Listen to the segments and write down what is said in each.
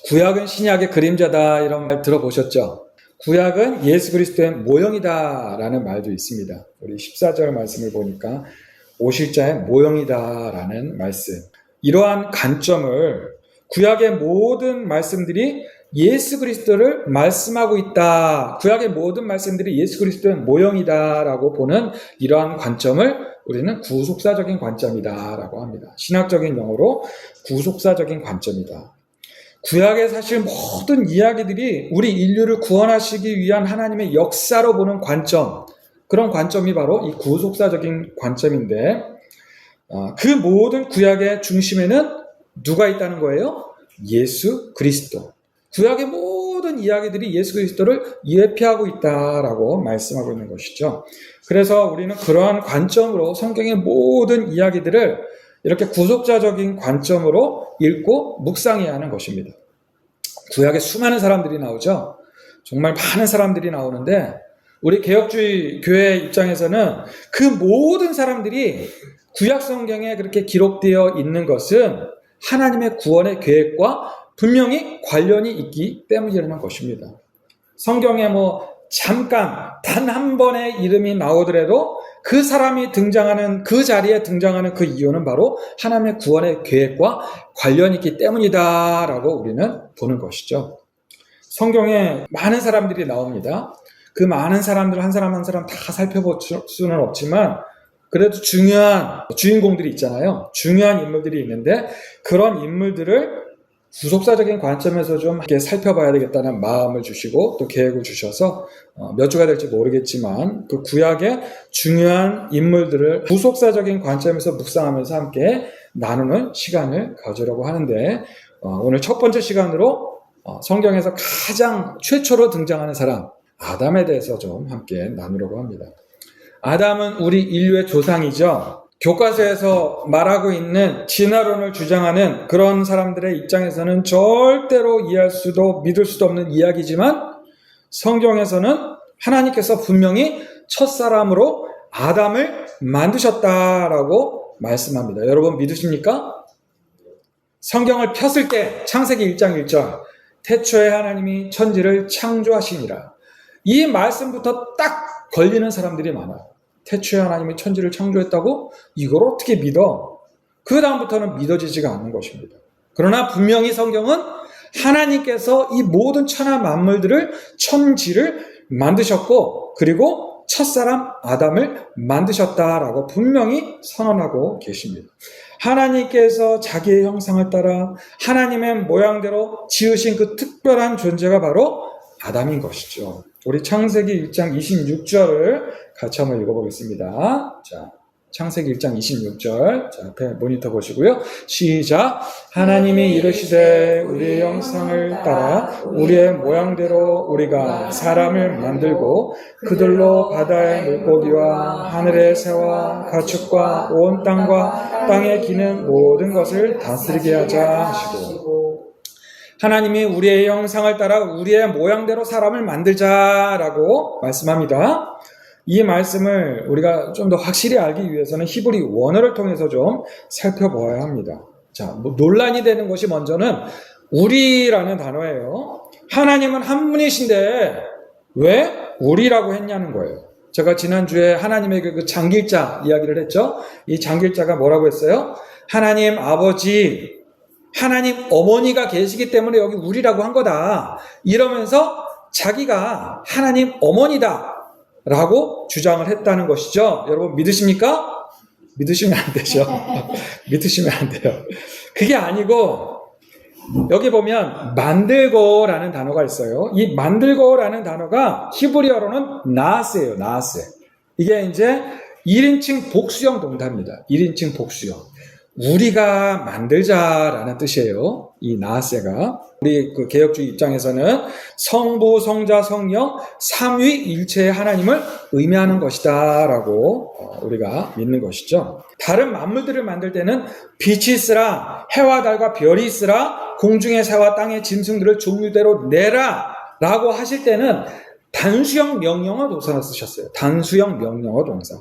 구약은 신약의 그림자다 이런 말 들어보셨죠? 구약은 예수 그리스도의 모형이다 라는 말도 있습니다. 우리 14절 말씀을 보니까 오실자의 모형이다 라는 말씀. 이러한 관점을 구약의 모든 말씀들이 예수 그리스도를 말씀하고 있다. 구약의 모든 말씀들이 예수 그리스도의 모형이다 라고 보는 이러한 관점을 우리는 구속사적인 관점이다 라고 합니다. 신학적인 용어로 구속사적인 관점이다. 구약의 사실 모든 이야기들이 우리 인류를 구원하시기 위한 하나님의 역사로 보는 관점, 그런 관점이 바로 이 구속사적인 관점인데, 그 모든 구약의 중심에는 누가 있다는 거예요? 예수 그리스도. 구약의 모든 이야기들이 예수 그리스도를 예표하고 있다라고 말씀하고 있는 것이죠. 그래서 우리는 그러한 관점으로 성경의 모든 이야기들을 이렇게 구속자적인 관점으로 읽고 묵상해야 하는 것입니다. 구약에 수많은 사람들이 나오죠. 정말 많은 사람들이 나오는데 우리 개혁주의 교회 입장에서는 그 모든 사람들이 구약 성경에 그렇게 기록되어 있는 것은 하나님의 구원의 계획과 분명히 관련이 있기 때문이라는 것입니다. 성경에 잠깐 단 한 번의 이름이 나오더라도 그 사람이 등장하는 그 자리에 등장하는 그 이유는 바로 하나님의 구원의 계획과 관련이 있기 때문이다라고 우리는 보는 것이죠. 성경에 많은 사람들이 나옵니다. 그 많은 사람들 한 사람 한 사람 다 살펴볼 수는 없지만 그래도 중요한 주인공들이 있잖아요. 중요한 인물들이 있는데 그런 인물들을 구속사적인 관점에서 좀 이렇게 살펴봐야 되겠다는 마음을 주시고 또 계획을 주셔서 몇 주가 될지 모르겠지만 그 구약의 중요한 인물들을 구속사적인 관점에서 묵상하면서 함께 나누는 시간을 가지려고 하는데 오늘 첫 번째 시간으로 성경에서 가장 최초로 등장하는 사람 아담에 대해서 좀 함께 나누려고 합니다. 아담은 우리 인류의 조상이죠. 교과서에서 말하고 있는 진화론을 주장하는 그런 사람들의 입장에서는 절대로 이해할 수도 믿을 수도 없는 이야기지만 성경에서는 하나님께서 분명히 첫사람으로 아담을 만드셨다라고 말씀합니다. 여러분 믿으십니까? 성경을 폈을 때 창세기 1장 1절 태초에 하나님이 천지를 창조하시니라. 이 말씀부터 딱 걸리는 사람들이 많아요. 태초에 하나님이 천지를 창조했다고? 이걸 어떻게 믿어? 그 다음부터는 믿어지지가 않는 것입니다. 그러나 분명히 성경은 하나님께서 이 모든 천하 만물들을 천지를 만드셨고 그리고 첫사람 아담을 만드셨다라고 분명히 선언하고 계십니다. 하나님께서 자기의 형상을 따라 하나님의 모양대로 지으신 그 특별한 존재가 바로 아담인 것이죠. 우리 창세기 1장 26절을 같이 한번 읽어보겠습니다. 자, 창세기 1장 26절. 자, 앞에 모니터 보시고요. 시작. 하나님이 이르시되 우리의 형상을 따라 우리의 모양대로 우리가 사람을 만들고 그들로 바다의 물고기와 하늘의 새와 가축과 온 땅과 땅에 기는 모든 것을 다스리게 하자 하시고 하나님이 우리의 형상을 따라 우리의 모양대로 사람을 만들자라고 말씀합니다. 이 말씀을 우리가 좀 더 확실히 알기 위해서는 히브리 원어를 통해서 좀 살펴보아야 합니다. 자, 논란이 되는 것이 먼저는 우리라는 단어예요. 하나님은 한 분이신데 왜 우리라고 했냐는 거예요. 제가 지난주에 하나님의 그 장길자 이야기를 했죠. 이 장길자가 뭐라고 했어요? 하나님 아버지, 하나님 어머니가 계시기 때문에 여기 우리라고 한 거다. 이러면서 자기가 하나님 어머니다 라고 주장을 했다는 것이죠. 여러분 믿으십니까? 믿으시면 안 되죠. 믿으시면 안 돼요. 그게 아니고 여기 보면 만들고라는 단어가 있어요. 이 만들고라는 단어가 히브리어로는 나스예요. 나스. 이게 이제 1인칭 복수형 동사입니다. 1인칭 복수형. 우리가 만들자라는 뜻이에요. 이 나세가. 우리 그 개혁주의 입장에서는 성부, 성자, 성령, 삼위일체의 하나님을 의미하는 것이다라고 우리가 믿는 것이죠. 다른 만물들을 만들 때는 빛이 있으라, 해와 달과 별이 있으라, 공중의 새와 땅의 짐승들을 종류대로 내라 라고 하실 때는 단수형 명령어 동사를 쓰셨어요. 단수형 명령어 동사.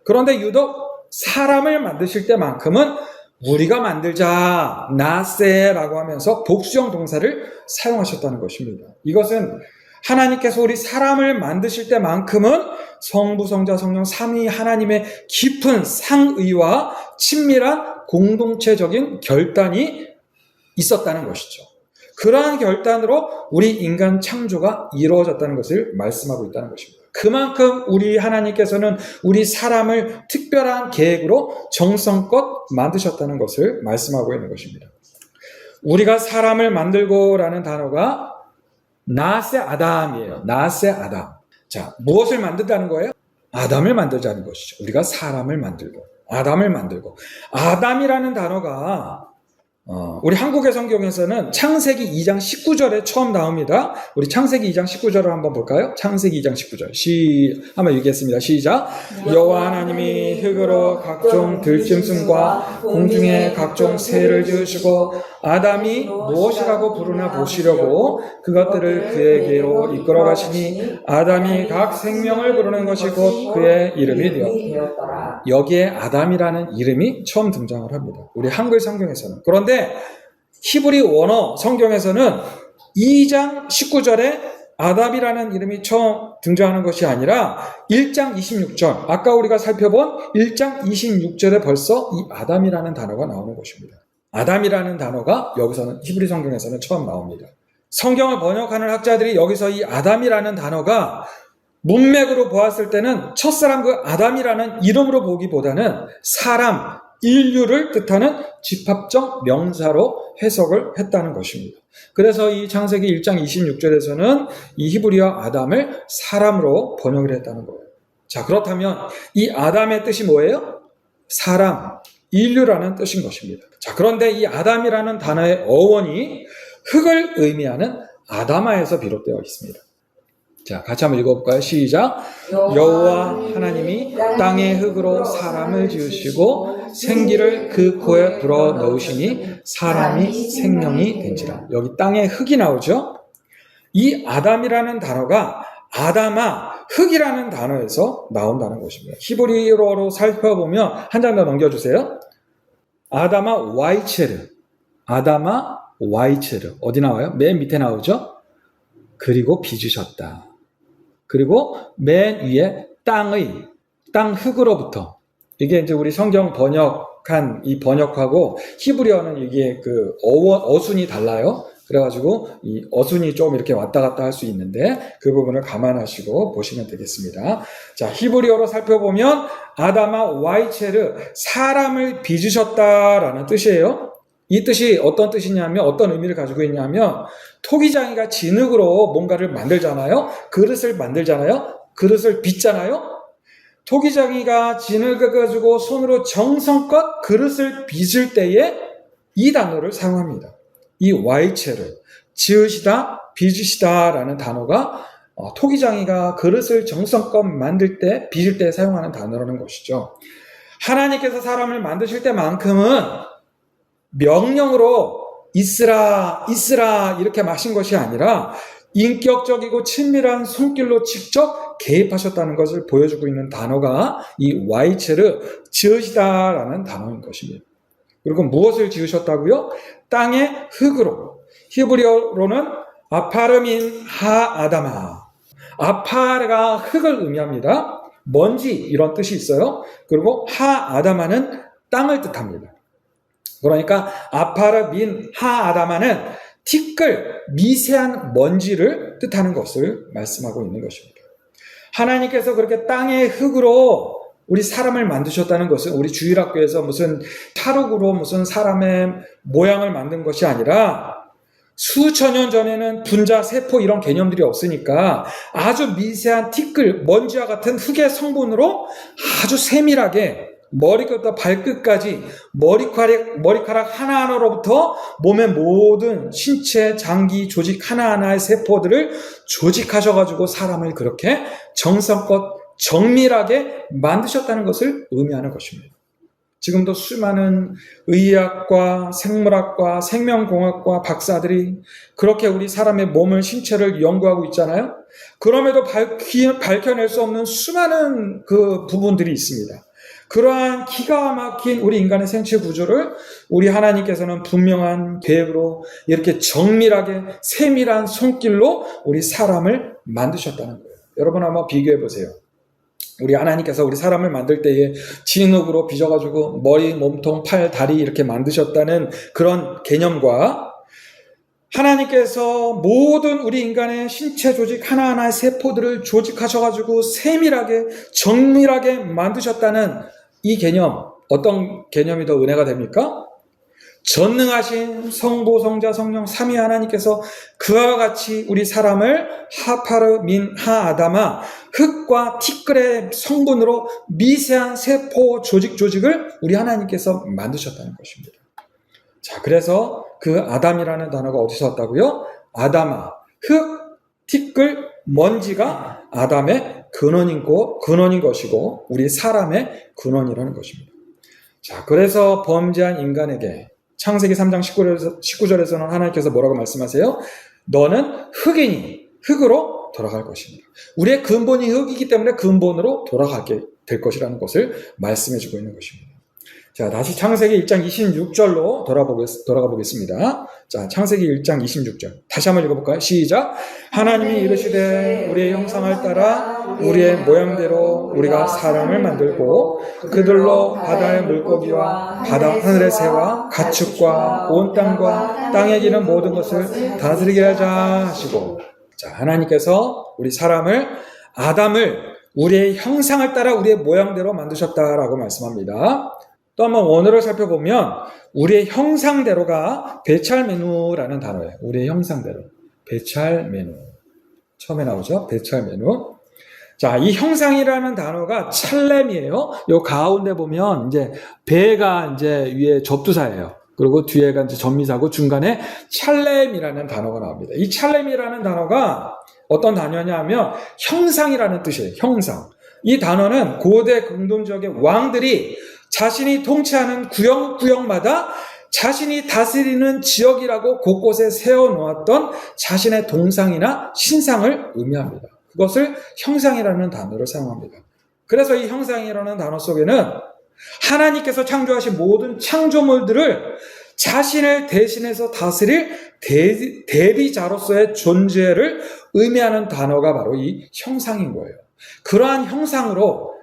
그런데 유독 사람을 만드실 때만큼은 우리가 만들자, 나세라고 하면서 복수형 동사를 사용하셨다는 것입니다. 이것은 하나님께서 우리 사람을 만드실 때만큼은 성부, 성자, 성령 삼위 하나님의 깊은 상의와 친밀한 공동체적인 결단이 있었다는 것이죠. 그러한 결단으로 우리 인간 창조가 이루어졌다는 것을 말씀하고 있다는 것입니다. 그만큼 우리 하나님께서는 우리 사람을 특별한 계획으로 정성껏 만드셨다는 것을 말씀하고 있는 것입니다. 우리가 사람을 만들고라는 단어가 나세 아담이에요. 나세 아담. 자, 무엇을 만든다는 거예요? 아담을 만들자는 것이죠. 우리가 사람을 만들고 아담을 만들고. 아담이라는 단어가 우리 한국의 성경에서는 창세기 2장 19절에 처음 나옵니다. 우리 창세기 2장 19절을 한번 볼까요? 창세기 2장 19절. 한번 읽겠습니다. 시작. 여호와 하나님이 흙으로 각종 들짐승과 공중의 각종 새를 지으시고 아담이 무엇이라고 부르나 보시려고 그것들을 그에게로 이끌어 가시니 아담이 각 생명을 부르는 것이 곧 그의 이름이 되었더라. 여기에 아담이라는 이름이 처음 등장을 합니다. 우리 한글 성경에서는. 그런데 히브리 원어 성경에서는 2장 19절에 아담이라는 이름이 처음 등장하는 것이 아니라 1장 26절, 아까 우리가 살펴본 1장 26절에 벌써 이 아담이라는 단어가 나오는 것입니다. 아담이라는 단어가 여기서는 히브리 성경에서는 처음 나옵니다. 성경을 번역하는 학자들이 여기서 이 아담이라는 단어가 문맥으로 보았을 때는 첫사람 그 아담이라는 이름으로 보기보다는 사람, 인류를 뜻하는 집합적 명사로 해석을 했다는 것입니다. 그래서 이 창세기 1장 26절에서는 이 히브리어 아담을 사람으로 번역을 했다는 거예요. 자, 그렇다면 이 아담의 뜻이 뭐예요? 사람, 인류라는 뜻인 것입니다. 자, 그런데 이 아담이라는 단어의 어원이 흙을 의미하는 아다마에서 비롯되어 있습니다. 자, 같이 한번 읽어볼까요? 시작. 여호와 하나님이 땅의 흙으로 사람을 지으시고 생기를 그 코에 불어 넣으시니 사람이 생명이 된지라. 여기 땅의 흙이 나오죠? 이 아담이라는 단어가 아다마, 흙이라는 단어에서 나온다는 것입니다. 히브리어로 살펴보면 한 장 더 넘겨주세요. 아다마 와이체르. 아다마 와이체르. 어디 나와요? 맨 밑에 나오죠? 그리고 빚으셨다. 그리고 맨 위에 땅 흙으로부터. 이게 이제 우리 성경 번역한 이 번역하고 히브리어는 이게 그 어순이 달라요. 그래가지고 이 어순이 좀 이렇게 왔다 갔다 할 수 있는데 그 부분을 감안하시고 보시면 되겠습니다. 자, 히브리어로 살펴보면 아다마 와이체르, 사람을 빚으셨다라는 뜻이에요. 이 뜻이 어떤 뜻이냐면, 어떤 의미를 가지고 있냐면, 토기장이가 진흙으로 뭔가를 만들잖아요. 그릇을 만들잖아요. 그릇을 빚잖아요. 토기장이가 진흙을 가지고 손으로 정성껏 그릇을 빚을 때에 이 단어를 사용합니다. 이 와이체를 지으시다, 빚으시다라는 단어가 토기장이가 그릇을 정성껏 만들 때, 빚을 때 사용하는 단어라는 것이죠. 하나님께서 사람을 만드실 때만큼은 명령으로 있으라 이렇게 마신 것이 아니라 인격적이고 친밀한 손길로 직접 개입하셨다는 것을 보여주고 있는 단어가 이 와이체르, 지으시다라는 단어인 것입니다. 그리고 무엇을 지으셨다고요? 땅의 흙으로. 히브리어로는 아파르민 하아다마. 아파르가 흙을 의미합니다. 먼지 이런 뜻이 있어요. 그리고 하아다마는 땅을 뜻합니다. 그러니까 아파르민 하아다마는 티끌, 미세한 먼지를 뜻하는 것을 말씀하고 있는 것입니다. 하나님께서 그렇게 땅의 흙으로 우리 사람을 만드셨다는 것은 우리 주일학교에서 무슨 타육으로 무슨 사람의 모양을 만든 것이 아니라 수천 년 전에는 분자, 세포 이런 개념들이 없으니까 아주 미세한 티끌, 먼지와 같은 흙의 성분으로 아주 세밀하게 머리끝부터 발끝까지 머리카락 하나하나로부터 몸의 모든 신체, 장기, 조직 하나하나의 세포들을 조직하셔가지고 사람을 그렇게 정성껏 정밀하게 만드셨다는 것을 의미하는 것입니다. 지금도 수많은 의학과 생물학과 생명공학과 박사들이 그렇게 우리 사람의 몸을, 신체를 연구하고 있잖아요. 그럼에도 밝혀낼 수 없는 수많은 그 부분들이 있습니다. 그러한 기가 막힌 우리 인간의 생체 구조를 우리 하나님께서는 분명한 계획으로 이렇게 정밀하게 세밀한 손길로 우리 사람을 만드셨다는 거예요. 여러분 한번 비교해 보세요. 우리 하나님께서 우리 사람을 만들 때에 진흙으로 빚어가지고 머리, 몸통, 팔, 다리 이렇게 만드셨다는 그런 개념과 하나님께서 모든 우리 인간의 신체 조직 하나하나의 세포들을 조직하셔가지고 세밀하게 정밀하게 만드셨다는 이 개념, 어떤 개념이 더 은혜가 됩니까? 전능하신 성부, 성자, 성령, 삼위 하나님께서 그와 같이 우리 사람을 하파르 민 하아다마 흙과 티끌의 성분으로 미세한 세포 조직을 우리 하나님께서 만드셨다는 것입니다. 자, 그래서 그 아담이라는 단어가 어디서 왔다고요? 아담아, 흙, 티끌, 먼지가 아담의 근원인 것이고 우리 사람의 근원이라는 것입니다. 자, 그래서 범죄한 인간에게 창세기 3장 19절에서는 하나님께서 뭐라고 말씀하세요? 너는 흙이니 흙으로 돌아갈 것입니다. 우리의 근본이 흙이기 때문에 근본으로 돌아가게 될 것이라는 것을 말씀해주고 있는 것입니다. 자, 다시 창세기 1장 26절로 돌아가 보겠습니다. 자, 창세기 1장 26절. 다시 한번 읽어볼까요? 시작. 하나님이 이르시되 우리의 형상을 따라 우리의 모양대로 우리가 사람을 만들고 그들로 바다의 물고기와 바다 하늘의 새와 가축과 온 땅과 땅에 기는 모든 것을 다스리게 하자 하시고, 자, 하나님께서 우리 사람을, 아담을 우리의 형상을 따라 우리의 모양대로 만드셨다라고 말씀합니다. 또 한번 원어를 살펴보면 우리의 형상대로가 베찰메누라는 단어예요. 우리의 형상대로. 베찰메누. 처음에 나오죠? 베찰메누. 자, 이 형상이라는 단어가 찰렘이에요. 요 가운데 보면 이제 배가 이제 위에 접두사예요. 그리고 뒤에가 이제 전미사고 중간에 찰렘이라는 단어가 나옵니다. 이 찰렘이라는 단어가 어떤 단어냐 하면 형상이라는 뜻이에요. 형상. 이 단어는 고대 근동지역의 왕들이 자신이 통치하는 구역마다 자신이 다스리는 지역이라고 곳곳에 세워놓았던 자신의 동상이나 신상을 의미합니다. 그것을 형상이라는 단어를 사용합니다. 그래서 이 형상이라는 단어 속에는 하나님께서 창조하신 모든 창조물들을 자신을 대신해서 다스릴 대리자로서의 존재를 의미하는 단어가 바로 이 형상인 거예요. 그러한 형상으로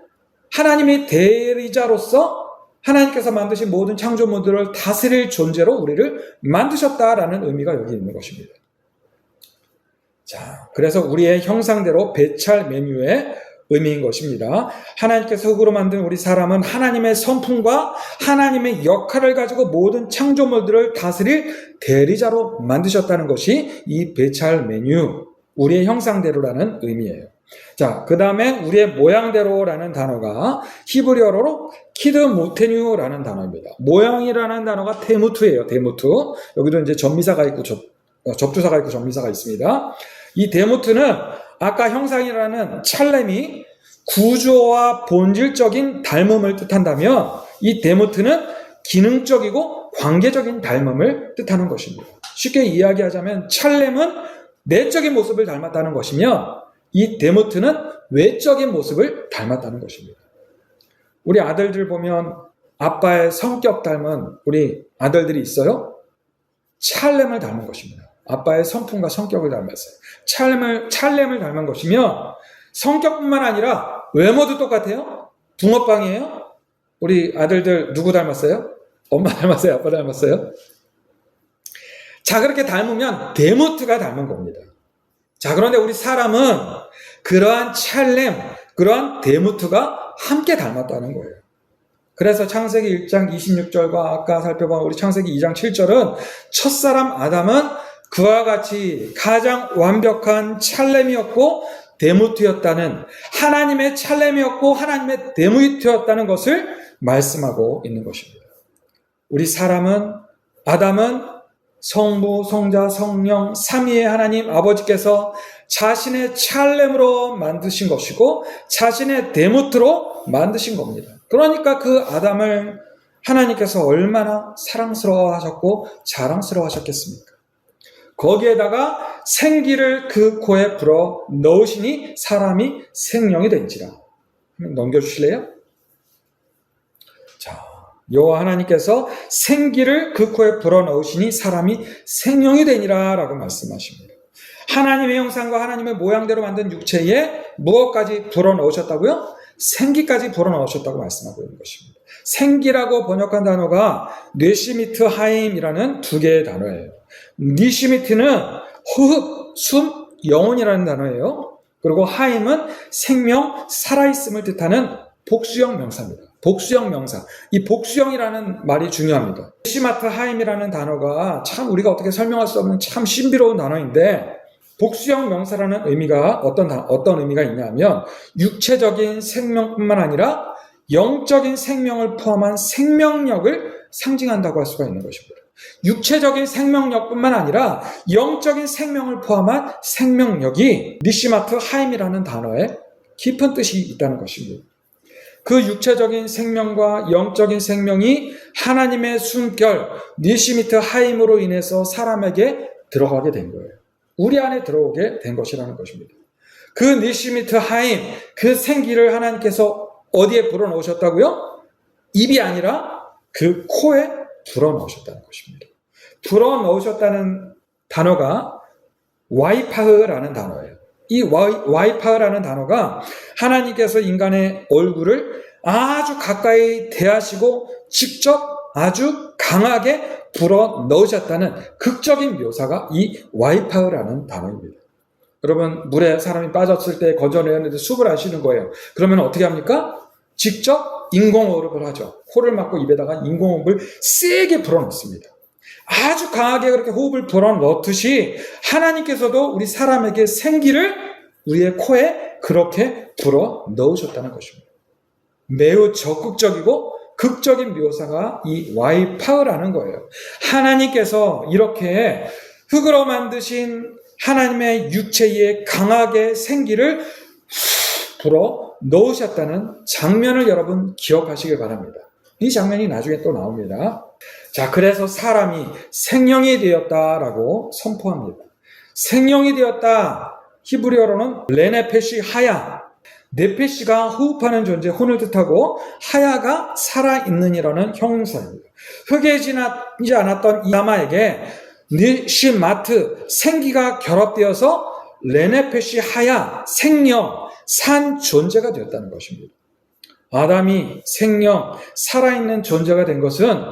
하나님이 대리자로서 하나님께서 만드신 모든 창조물들을 다스릴 존재로 우리를 만드셨다라는 의미가 여기 있는 것입니다. 자, 그래서 우리의 형상대로 베찰메뉴의 의미인 것입니다. 하나님께서 흙으로 만든 우리 사람은 하나님의 성품과 하나님의 역할을 가지고 모든 창조물들을 다스릴 대리자로 만드셨다는 것이 이 베찰메뉴, 우리의 형상대로라는 의미예요. 자, 그 다음에 우리의 모양대로라는 단어가 히브리어로 키드무테뉴라는 단어입니다. 모양이라는 단어가 데무트예요. 데무트. 여기도 이제 전미사가 있고 접두사가 있고 전미사가 있습니다. 이 데무트는 아까 형상이라는 찰렘이 구조와 본질적인 닮음을 뜻한다면 이 데무트는 기능적이고 관계적인 닮음을 뜻하는 것입니다. 쉽게 이야기하자면 찰렘은 내적인 모습을 닮았다는 것이며 이 데무트는 외적인 모습을 닮았다는 것입니다. 우리 아들들 보면 아빠의 성격 닮은 우리 아들들이 있어요. 찰렘을 닮은 것입니다. 아빠의 성품과 성격을 닮았어요. 찰렘을 닮은 것이며 성격뿐만 아니라 외모도 똑같아요. 붕어빵이에요. 우리 아들들 누구 닮았어요? 엄마 닮았어요? 아빠 닮았어요? 자, 그렇게 닮으면 데무트가 닮은 겁니다. 자, 그런데 우리 사람은 그러한 찰렘, 그러한 데무트가 함께 닮았다는 거예요. 그래서 창세기 1장 26절과 아까 살펴본 우리 창세기 2장 7절은 첫사람 아담은 그와 같이 가장 완벽한 찰렘이었고 데무트였다는, 하나님의 찰렘이었고 하나님의 데무트였다는 것을 말씀하고 있는 것입니다. 우리 사람은, 아담은 성부, 성자, 성령, 삼위의 하나님 아버지께서 자신의 찰렘으로 만드신 것이고 자신의 데무트로 만드신 겁니다. 그러니까 그 아담을 하나님께서 얼마나 사랑스러워 하셨고 자랑스러워 하셨겠습니까? 거기에다가 생기를 그 코에 불어 넣으시니 사람이 생명이 된지라. 넘겨주실래요? 여호와 하나님께서 생기를 그 코에 불어넣으시니 사람이 생명이 되니라 라고 말씀하십니다. 하나님의 형상과 하나님의 모양대로 만든 육체에 무엇까지 불어넣으셨다고요? 생기까지 불어넣으셨다고 말씀하고 있는 것입니다. 생기라고 번역한 단어가 뇌시미트 하임이라는 두 개의 단어예요. 니시미트는 호흡, 숨, 영혼이라는 단어예요. 그리고 하임은 생명, 살아있음을 뜻하는 복수형 명사입니다. 복수형 명사. 이 복수형이라는 말이 중요합니다. 시마트 하임이라는 단어가 참 우리가 어떻게 설명할 수 없는 참 신비로운 단어인데, 복수형 명사라는 의미가 어떤 의미가 있냐면 육체적인 생명뿐만 아니라 영적인 생명을 포함한 생명력을 상징한다고 할 수가 있는 것입니다. 육체적인 생명력뿐만 아니라 영적인 생명을 포함한 생명력이 니시마트 하임이라는 단어에 깊은 뜻이 있다는 것입니다. 그 육체적인 생명과 영적인 생명이 하나님의 숨결 니시미트 하임으로 인해서 사람에게 들어가게 된 거예요. 우리 안에 들어오게 된 것이라는 것입니다. 그 니시미트 하임, 그 생기를 하나님께서 어디에 불어넣으셨다고요? 입이 아니라 그 코에 불어넣으셨다는 것입니다. 불어넣으셨다는 단어가 와이파흐라는 단어예요. 이 와이파흐라는 단어가 하나님께서 인간의 얼굴을 아주 가까이 대하시고 직접 아주 강하게 불어넣으셨다는 극적인 묘사가 이 와이파흐라는 단어입니다. 여러분, 물에 사람이 빠졌을 때 건져내는데 숨을 안 쉬는 거예요. 그러면 어떻게 합니까? 직접 인공호흡을 하죠. 코를 막고 입에다가 인공호흡을 세게 불어넣습니다. 아주 강하게 그렇게 호흡을 불어넣듯이 하나님께서도 우리 사람에게 생기를 우리의 코에 그렇게 불어넣으셨다는 것입니다. 매우 적극적이고 극적인 묘사가 이 와이파흐라는 거예요. 하나님께서 이렇게 흙으로 만드신 하나님의 육체에 강하게 생기를 불어 넣으셨다는 장면을 여러분 기억하시길 바랍니다. 이 장면이 나중에 또 나옵니다. 자, 그래서 사람이 생명이 되었다라고 선포합니다. 생명이 되었다. 히브리어로는 레네페시 하야. 네페시가 호흡하는 존재, 혼을 뜻하고 하야가 살아있는이라는 형용사입니다. 흙에 지나지 않았던 이 아마에게 니시마트, 생기가 결합되어서 레네페시 하야, 생명, 산 존재가 되었다는 것입니다. 아담이 생명, 살아있는 존재가 된 것은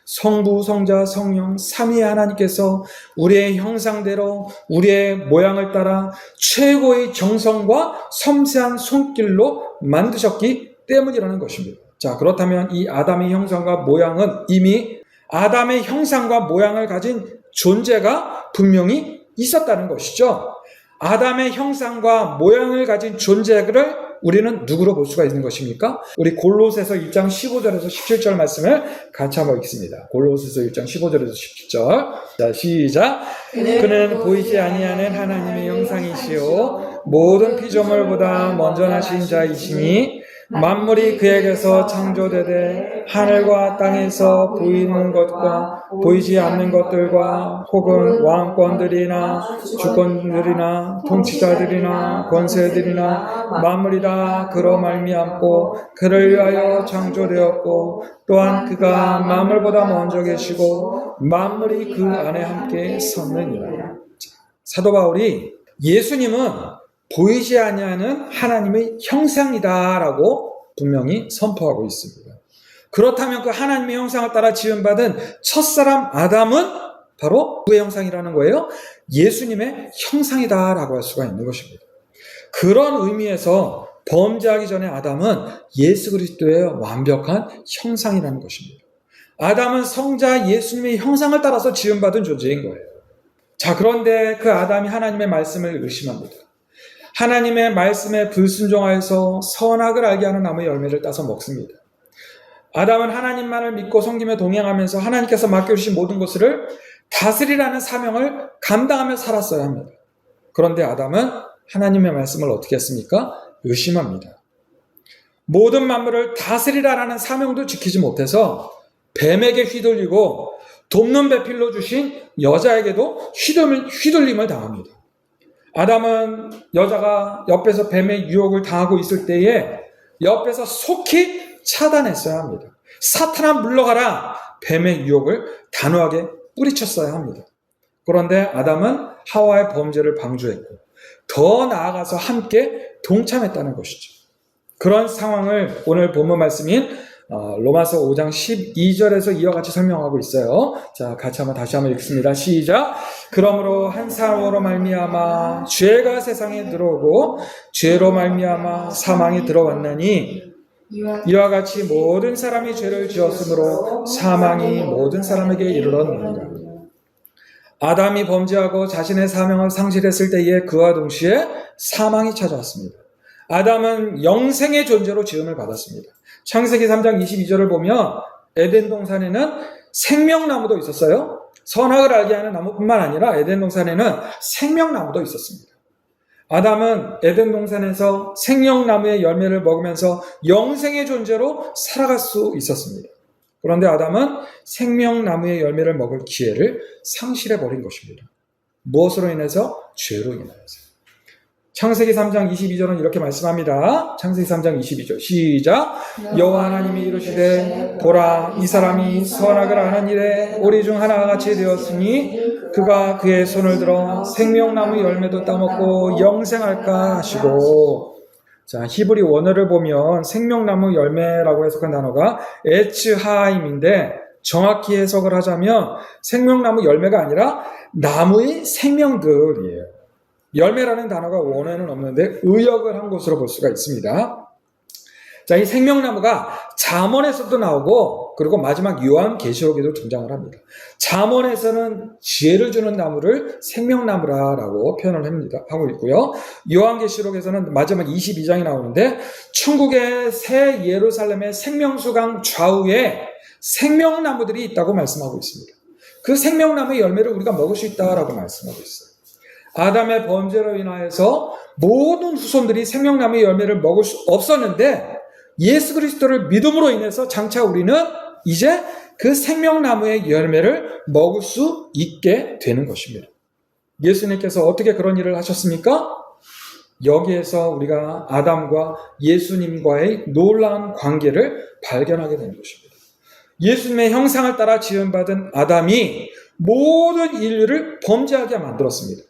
성부, 성자, 성령, 삼위의 하나님께서 우리의 형상대로 우리의 모양을 따라 최고의 정성과 섬세한 손길로 만드셨기 때문이라는 것입니다. 자, 그렇다면 이 아담의 형상과 모양은 이미 아담의 형상과 모양을 가진 존재가 분명히 있었다는 것이죠. 아담의 형상과 모양을 가진 존재를 우리는 누구로 볼 수가 있는 것입니까? 우리 골로새서 1장 15절에서 17절 말씀을 같이 한번 읽겠습니다. 골로새서 1장 15절에서 17절. 자, 시작. 그는 보이지 아니하는 하나님의 형상이시요 모든 피조물보다 먼저 나신 자이시니 만물이 그에게서 창조되되 하늘과 땅에서 보이는 것과 보이지 않는 것들과 혹은 왕권들이나 주권들이나 통치자들이나 권세들이나 만물이 다 그로 말미암고 그를 위하여 창조되었고 또한 그가 만물보다 먼저 계시고 만물이 그 안에 함께 섰느니라. 사도 바울이 예수님은 보이지 아니하는 하나님의 형상이다라고 분명히 선포하고 있습니다. 그렇다면 그 하나님의 형상을 따라 지음받은 첫사람 아담은 바로 그의 형상이라는 거예요. 예수님의 형상이다라고 할 수가 있는 것입니다. 그런 의미에서 범죄하기 전에 아담은 예수 그리스도의 완벽한 형상이라는 것입니다. 아담은 성자 예수님의 형상을 따라서 지음받은 존재인 거예요. 자, 그런데 그 아담이 하나님의 말씀을 의심합니다. 하나님의 말씀에 불순종하여서 선악을 알게 하는 나무의 열매를 따서 먹습니다. 아담은 하나님만을 믿고 섬기며 동행하면서 하나님께서 맡겨주신 모든 것을 다스리라는 사명을 감당하며 살았어야 합니다. 그런데 아담은 하나님의 말씀을 어떻게 했습니까? 의심합니다. 모든 만물을 다스리라는 사명도 지키지 못해서 뱀에게 휘둘리고 돕는 배필로 주신 여자에게도 휘둘림을 당합니다. 아담은 여자가 옆에서 뱀의 유혹을 당하고 있을 때에 옆에서 속히 차단했어야 합니다. 사탄아 물러가라. 뱀의 유혹을 단호하게 뿌리쳤어야 합니다. 그런데 아담은 하와의 범죄를 방조했고 더 나아가서 함께 동참했다는 것이죠. 그런 상황을 오늘 본문 말씀인 로마서 5장 12절에서 이와 같이 설명하고 있어요. 자, 같이 다시 한번 읽습니다. 시작. 그러므로 한 사람으로 말미암아 죄가 세상에 들어오고 죄로 말미암아 사망이 들어왔나니 이와 같이 모든 사람이 죄를 지었으므로 사망이 모든 사람에게 이르렀느니라. 아담이 범죄하고 자신의 사명을 상실했을 때에 그와 동시에 사망이 찾아왔습니다. 아담은 영생의 존재로 지음을 받았습니다. 창세기 3장 22절을 보면 에덴 동산에는 생명나무도 있었어요. 선악을 알게 하는 나무뿐만 아니라 에덴 동산에는 생명나무도 있었습니다. 아담은 에덴 동산에서 생명나무의 열매를 먹으면서 영생의 존재로 살아갈 수 있었습니다. 그런데 아담은 생명나무의 열매를 먹을 기회를 상실해버린 것입니다. 무엇으로 인해서? 죄로 인하여서. 창세기 3장 22절은 이렇게 말씀합니다. 창세기 3장 22절 시작. 여호와 하나님이 이르시되 보라 이 사람이 선악을 아는 일에 오리 중 하나와 같이 되었으니 그가 그의 손을 들어 생명나무 열매도 따먹고 영생할까 하시고. 자, 히브리 원어를 보면 생명나무 열매라고 해석한 단어가 에츠하임인데 정확히 해석을 하자면 생명나무 열매가 아니라 나무의 생명들이에요. 열매라는 단어가 원어에는 없는데 의역을 한 것으로 볼 수가 있습니다. 자, 이 생명나무가 잠언에서도 나오고 그리고 마지막 요한계시록에도 등장을 합니다. 잠언에서는 지혜를 주는 나무를 생명나무라고 표현을 하고 있고요. 요한계시록에서는 마지막 22장이 나오는데 천국의 새 예루살렘의 생명수강 좌우에 생명나무들이 있다고 말씀하고 있습니다. 그 생명나무의 열매를 우리가 먹을 수 있다라고 말씀하고 있어요. 아담의 범죄로 인하여서 모든 후손들이 생명나무의 열매를 먹을 수 없었는데 예수 그리스도를 믿음으로 인해서 장차 우리는 이제 그 생명나무의 열매를 먹을 수 있게 되는 것입니다. 예수님께서 어떻게 그런 일을 하셨습니까? 여기에서 우리가 아담과 예수님과의 놀라운 관계를 발견하게 되는 것입니다. 예수님의 형상을 따라 지음받은 아담이 모든 인류를 범죄하게 만들었습니다.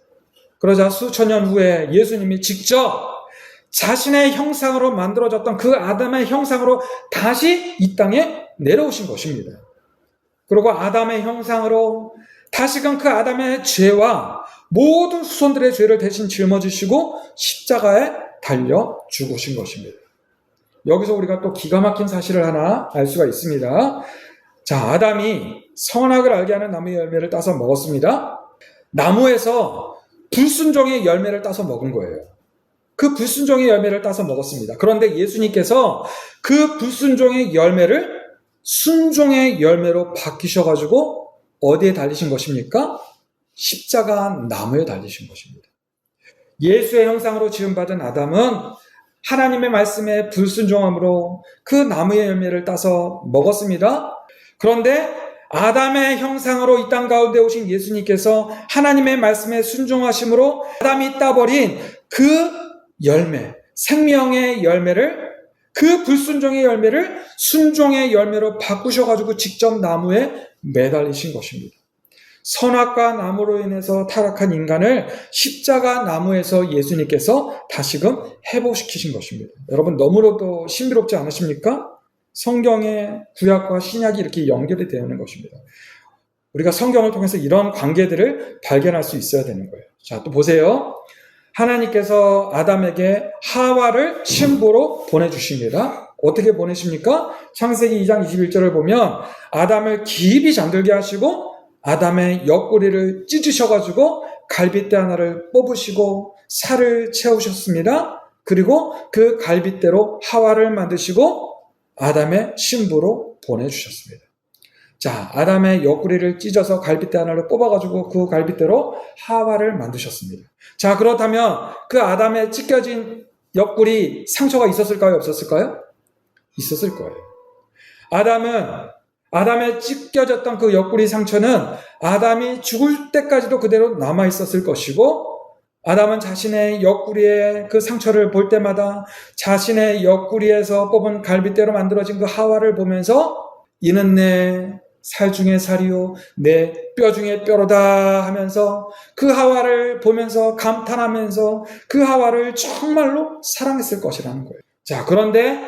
그러자 수천 년 후에 예수님이 직접 자신의 형상으로 만들어졌던 그 아담의 형상으로 다시 이 땅에 내려오신 것입니다. 그리고 아담의 형상으로 다시금 그 아담의 죄와 모든 후손들의 죄를 대신 짊어지시고 십자가에 달려 죽으신 것입니다. 여기서 우리가 또 기가 막힌 사실을 하나 알 수가 있습니다. 자, 아담이 선악을 알게 하는 나무의 열매를 따서 먹었습니다. 나무에서 불순종의 열매를 따서 먹은 거예요. 그 불순종의 열매를 따서 먹었습니다. 그런데 예수님께서 그 불순종의 열매를 순종의 열매로 바뀌셔가지고 어디에 달리신 것입니까? 십자가 나무에 달리신 것입니다. 예수의 형상으로 지음받은 아담은 하나님의 말씀에 불순종함으로 그 나무의 열매를 따서 먹었습니다. 그런데 아담의 형상으로 이 땅 가운데 오신 예수님께서 하나님의 말씀에 순종하심으로 아담이 따버린 그 열매, 생명의 열매를, 그 불순종의 열매를 순종의 열매로 바꾸셔가지고 직접 나무에 매달리신 것입니다. 선악과 나무로 인해서 타락한 인간을 십자가 나무에서 예수님께서 다시금 회복시키신 것입니다. 여러분 너무나도 신비롭지 않으십니까? 성경의 구약과 신약이 이렇게 연결이 되는 것입니다. 우리가 성경을 통해서 이런 관계들을 발견할 수 있어야 되는 거예요. 자, 또 보세요. 하나님께서 아담에게 하와를 신부로 보내주십니다. 어떻게 보내십니까? 창세기 2장 21절을 보면 아담을 깊이 잠들게 하시고 아담의 옆구리를 찢으셔가지고 갈빗대 하나를 뽑으시고 살을 채우셨습니다. 그리고 그 갈빗대로 하와를 만드시고 아담의 신부로 보내주셨습니다. 자, 아담의 옆구리를 찢어서 갈빗대 하나를 뽑아가지고 그 갈빗대로 하와를 만드셨습니다. 자, 그렇다면 그 아담의 찢겨진 옆구리 상처가 있었을까요? 없었을까요? 있었을 거예요. 아담의 찢겨졌던 그 옆구리 상처는 아담이 죽을 때까지도 그대로 남아있었을 것이고 아담은 자신의 옆구리에 그 상처를 볼 때마다 자신의 옆구리에서 뽑은 갈빗대로 만들어진 그 하와를 보면서 이는 내 살 중에 살이요 내 뼈 중에 뼈로다 하면서 그 하와를 보면서 감탄하면서 그 하와를 정말로 사랑했을 것이라는 거예요. 자, 그런데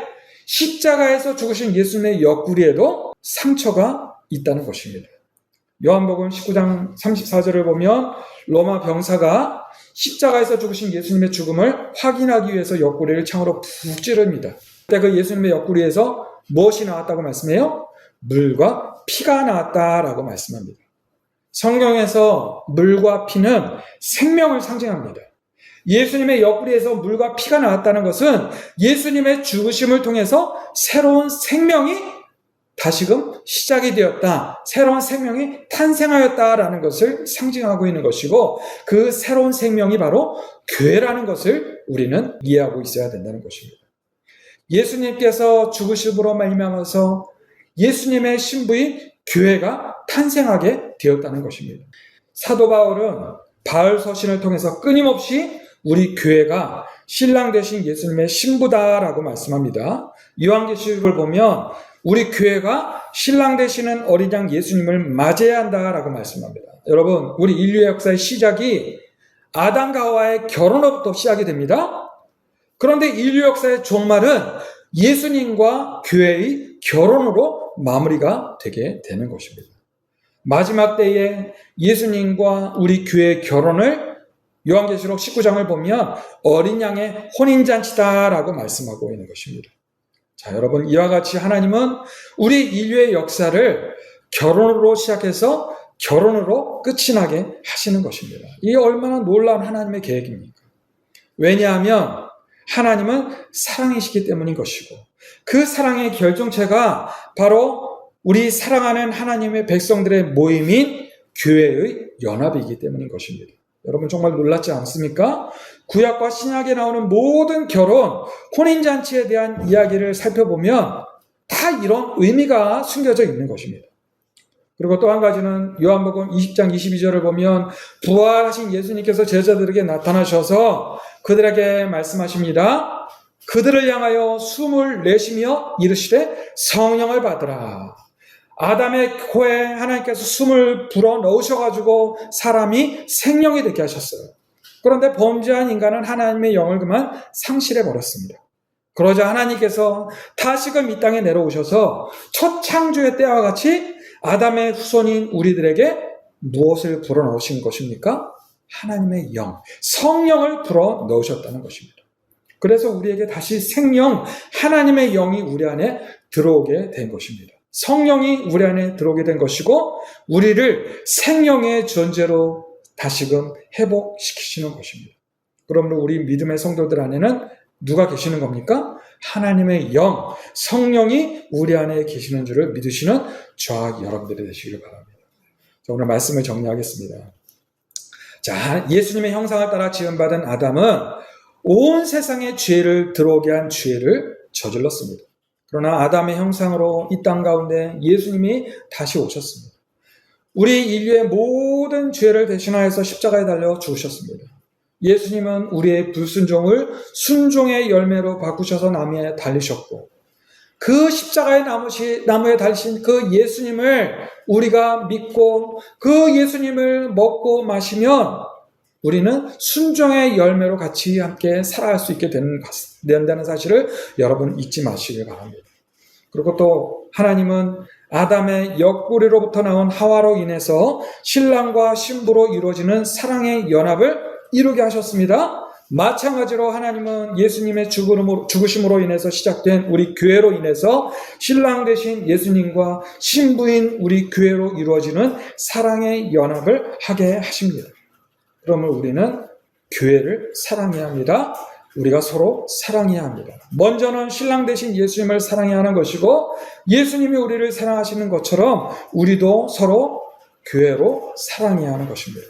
십자가에서 죽으신 예수님의 옆구리에도 상처가 있다는 것입니다. 요한복음 19장 34절을 보면 로마 병사가 십자가에서 죽으신 예수님의 죽음을 확인하기 위해서 옆구리를 창으로 푹 찌릅니다. 그때 그 예수님의 옆구리에서 무엇이 나왔다고 말씀해요? 물과 피가 나왔다라고 말씀합니다. 성경에서 물과 피는 생명을 상징합니다. 예수님의 옆구리에서 물과 피가 나왔다는 것은 예수님의 죽으심을 통해서 새로운 생명이 다시금 시작이 되었다. 새로운 생명이 탄생하였다라는 것을 상징하고 있는 것이고 그 새로운 생명이 바로 교회라는 것을 우리는 이해하고 있어야 된다는 것입니다. 예수님께서 죽으심으로 말미암아서 예수님의 신부인 교회가 탄생하게 되었다는 것입니다. 사도 바울은 바울 서신을 통해서 끊임없이 우리 교회가 신랑 되신 예수님의 신부다라고 말씀합니다. 요한계시록을 보면 우리 교회가 신랑 되시는 어린 양 예수님을 맞이해야 한다라고 말씀합니다. 여러분, 우리 인류의 역사의 시작이 아담과 하와의 결혼으로부터 시작이 됩니다. 그런데 인류 역사의 종말은 예수님과 교회의 결혼으로 마무리가 되게 되는 것입니다. 마지막 때에 예수님과 우리 교회의 결혼을 요한계시록 19장을 보면 어린 양의 혼인잔치다라고 말씀하고 있는 것입니다. 자, 여러분, 이와 같이 하나님은 우리 인류의 역사를 결혼으로 시작해서 결혼으로 끝이 나게 하시는 것입니다. 이게 얼마나 놀라운 하나님의 계획입니까? 왜냐하면 하나님은 사랑이시기 때문인 것이고 그 사랑의 결정체가 바로 우리 사랑하는 하나님의 백성들의 모임인 교회의 연합이기 때문인 것입니다. 여러분 정말 놀랍지 않습니까? 구약과 신약에 나오는 모든 결혼, 혼인잔치에 대한 이야기를 살펴보면 다 이런 의미가 숨겨져 있는 것입니다. 그리고 또 한 가지는 요한복음 20장 22절을 보면 부활하신 예수님께서 제자들에게 나타나셔서 그들에게 말씀하십니다. 그들을 향하여 숨을 내쉬며 이르시되 성령을 받으라. 아담의 코에 하나님께서 숨을 불어 넣으셔가지고 사람이 생명이 되게 하셨어요. 그런데 범죄한 인간은 하나님의 영을 그만 상실해버렸습니다. 그러자 하나님께서 다시금 이 땅에 내려오셔서 첫 창조의 때와 같이 아담의 후손인 우리들에게 무엇을 불어넣으신 것입니까? 하나님의 영, 성령을 불어넣으셨다는 것입니다. 그래서 우리에게 다시 생명, 하나님의 영이 우리 안에 들어오게 된 것입니다. 성령이 우리 안에 들어오게 된 것이고 우리를 생명의 존재로 다시금 회복시키시는 것입니다. 그러므로 우리 믿음의 성도들 안에는 누가 계시는 겁니까? 하나님의 영, 성령이 우리 안에 계시는 줄을 믿으시는 저와 여러분들이 되시기를 바랍니다. 자, 오늘 말씀을 정리하겠습니다. 자, 예수님의 형상을 따라 지음받은 아담은 온 세상의 죄를 들어오게 한 죄를 저질렀습니다. 그러나 아담의 형상으로 이 땅 가운데 예수님이 다시 오셨습니다. 우리 인류의 모든 죄를 대신하여서 십자가에 달려 죽으셨습니다. 예수님은 우리의 불순종을 순종의 열매로 바꾸셔서 나무에 달리셨고 그 십자가의 나무에 달리신 그 예수님을 우리가 믿고 그 예수님을 먹고 마시면 우리는 순종의 열매로 같이 함께 살아갈 수 있게 된다는 사실을 여러분 잊지 마시길 바랍니다. 그리고 또 하나님은 아담의 옆구리로부터 나온 하와로 인해서 신랑과 신부로 이루어지는 사랑의 연합을 이루게 하셨습니다. 마찬가지로 하나님은 예수님의 죽으심으로 인해서 시작된 우리 교회로 인해서 신랑 되신 예수님과 신부인 우리 교회로 이루어지는 사랑의 연합을 하게 하십니다. 그러면 우리는 교회를 사랑해야 합니다. 우리가 서로 사랑해야 합니다. 먼저는 신랑 되신 예수님을 사랑해야 하는 것이고 예수님이 우리를 사랑하시는 것처럼 우리도 서로 교회로 사랑해야 하는 것입니다.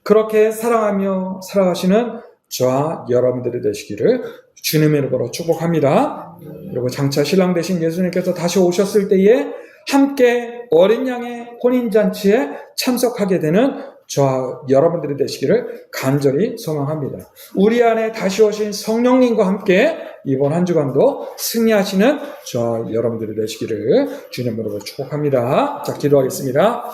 그렇게 사랑하며 살아가시는 저와 여러분들이 되시기를 주님의 이름으로 축복합니다. 그리고 장차 신랑 되신 예수님께서 다시 오셨을 때에 함께 어린 양의 혼인잔치에 참석하게 되는 저와 여러분들이 되시기를 간절히 소망합니다. 우리 안에 다시 오신 성령님과 함께 이번 한 주간도 승리하시는 저와 여러분들이 되시기를 주님으로 축복합니다. 자, 기도하겠습니다.